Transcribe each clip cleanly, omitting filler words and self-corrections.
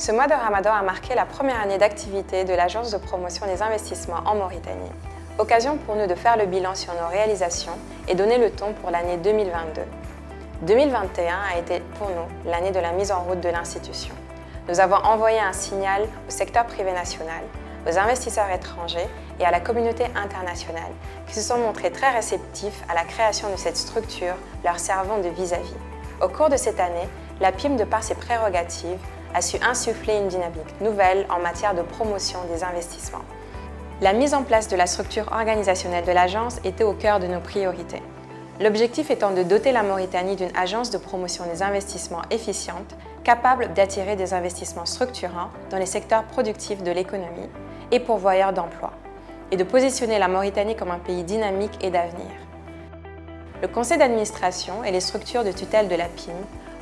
Ce mois de Ramadan a marqué la première année d'activité de l'Agence de promotion des investissements en Mauritanie. Occasion pour nous de faire le bilan sur nos réalisations et donner le ton pour l'année 2022. 2021 a été pour nous l'année de la mise en route de l'institution. Nous avons envoyé un signal au secteur privé national, aux investisseurs étrangers et à la communauté internationale qui se sont montrés très réceptifs à la création de cette structure leur servant de vis-à-vis. Au cours de cette année, la PIM, de par ses prérogatives, a su insuffler une dynamique nouvelle en matière de promotion des investissements. La mise en place de la structure organisationnelle de l'agence était au cœur de nos priorités. L'objectif étant de doter la Mauritanie d'une agence de promotion des investissements efficiente, capable d'attirer des investissements structurants dans les secteurs productifs de l'économie et pourvoyeurs d'emplois, et de positionner la Mauritanie comme un pays dynamique et d'avenir. Le conseil d'administration et les structures de tutelle de la PIM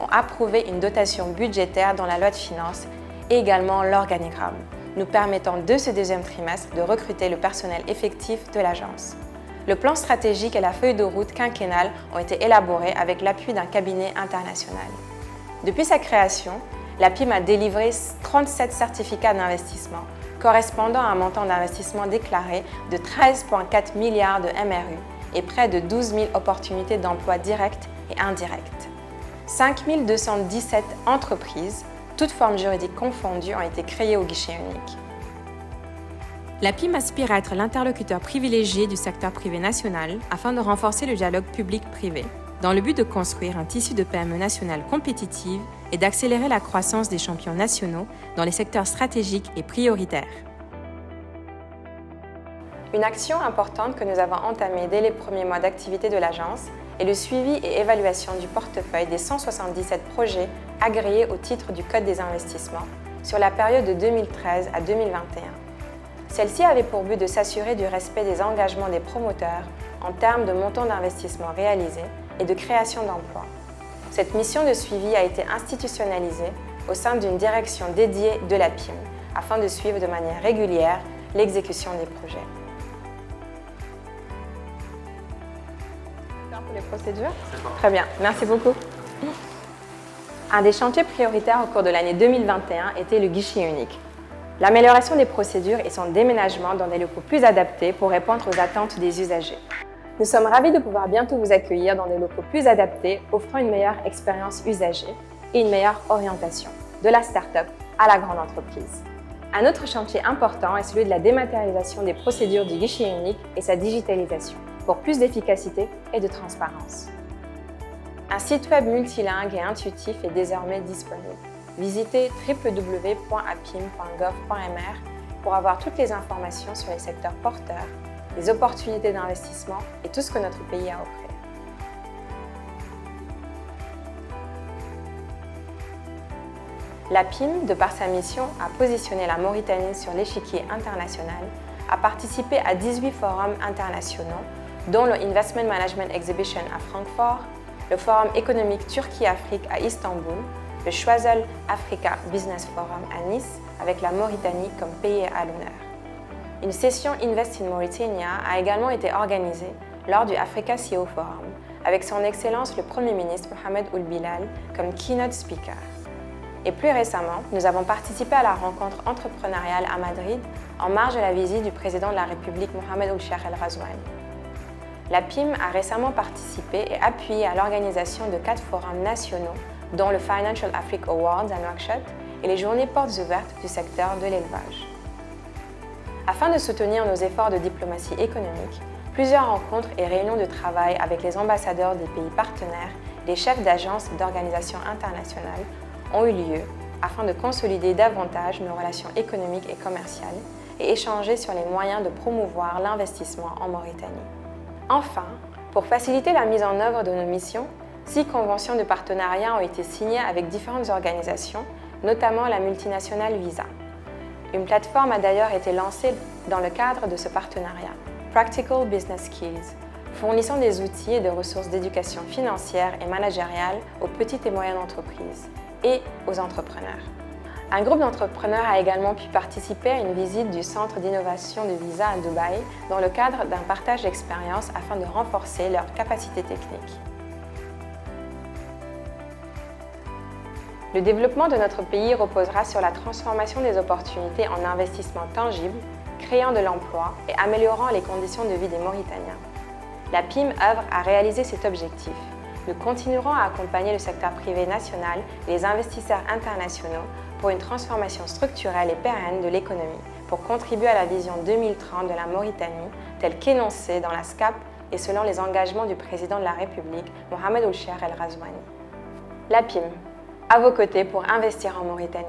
ont approuvé une dotation budgétaire dans la loi de finances et également l'organigramme, nous permettant de ce deuxième trimestre de recruter le personnel effectif de l'agence. Le plan stratégique et la feuille de route quinquennale ont été élaborés avec l'appui d'un cabinet international. Depuis sa création, la PIM a délivré 37 certificats d'investissement, correspondant à un montant d'investissement déclaré de 13,4 milliards de MRU et près de 12 000 opportunités d'emploi directes et indirectes. 5 217 entreprises, toutes formes juridiques confondues, ont été créées au guichet unique. La PIM aspire à être l'interlocuteur privilégié du secteur privé national afin de renforcer le dialogue public-privé, dans le but de construire un tissu de PME nationale compétitive et d'accélérer la croissance des champions nationaux dans les secteurs stratégiques et prioritaires. Une action importante que nous avons entamée dès les premiers mois d'activité de l'agence est le suivi et évaluation du portefeuille des 177 projets agréés au titre du Code des investissements sur la période de 2013 à 2021. Celle-ci avait pour but de s'assurer du respect des engagements des promoteurs en termes de montant d'investissement réalisé et de création d'emplois. Cette mission de suivi a été institutionnalisée au sein d'une direction dédiée de la PIM afin de suivre de manière régulière l'exécution des projets. Pour les procédures ? Très bien, merci beaucoup. Un des chantiers prioritaires au cours de l'année 2021 était le guichet unique. L'amélioration des procédures et son déménagement dans des locaux plus adaptés pour répondre aux attentes des usagers. Nous sommes ravis de pouvoir bientôt vous accueillir dans des locaux plus adaptés, offrant une meilleure expérience usagée et une meilleure orientation, de la start-up à la grande entreprise. Un autre chantier important est celui de la dématérialisation des procédures du guichet unique et sa digitalisation, pour plus d'efficacité et de transparence. Un site web multilingue et intuitif est désormais disponible. Visitez www.apim.gov.mr pour avoir toutes les informations sur les secteurs porteurs, les opportunités d'investissement et tout ce que notre pays a à offrir. La PIM, de par sa mission à positionner la Mauritanie sur l'échiquier international, a participé à 18 forums internationaux, dont le Investment Management Exhibition à Francfort, le Forum économique Turquie-Afrique à Istanbul, le Choiseul Africa Business Forum à Nice, avec la Mauritanie comme pays à l'honneur. Une session Invest in Mauritania a également été organisée lors du Africa CEO Forum, avec son Excellence le Premier ministre Mohamed Ould Bilal comme keynote speaker. Et plus récemment, nous avons participé à la rencontre entrepreneuriale à Madrid en marge de la visite du président de la République Mohamed Ould Cheikh El Ghazouani. La PIM a récemment participé et appuyé à l'organisation de 4 forums nationaux, dont le Financial Africa Awards à Nouakchott et les journées portes ouvertes du secteur de l'élevage. Afin de soutenir nos efforts de diplomatie économique, plusieurs rencontres et réunions de travail avec les ambassadeurs des pays partenaires, les chefs d'agences et d'organisations internationales ont eu lieu afin de consolider davantage nos relations économiques et commerciales et échanger sur les moyens de promouvoir l'investissement en Mauritanie. Enfin, pour faciliter la mise en œuvre de nos missions, 6 conventions de partenariat ont été signées avec différentes organisations, notamment la multinationale Visa. Une plateforme a d'ailleurs été lancée dans le cadre de ce partenariat, Practical Business Skills, fournissant des outils et des ressources d'éducation financière et managériale aux petites et moyennes entreprises et aux entrepreneurs. Un groupe d'entrepreneurs a également pu participer à une visite du centre d'innovation de Visa à Dubaï dans le cadre d'un partage d'expériences afin de renforcer leurs capacités techniques. Le développement de notre pays reposera sur la transformation des opportunités en investissements tangibles, créant de l'emploi et améliorant les conditions de vie des Mauritaniens. La PIM œuvre à réaliser cet objectif. Nous continuerons à accompagner le secteur privé national et les investisseurs internationaux pour une transformation structurelle et pérenne de l'économie, pour contribuer à la vision 2030 de la Mauritanie, telle qu'énoncée dans la SCAP et selon les engagements du président de la République, Mohamed Ould Cheikh El Ghazouani. La PIM, à vos côtés pour investir en Mauritanie.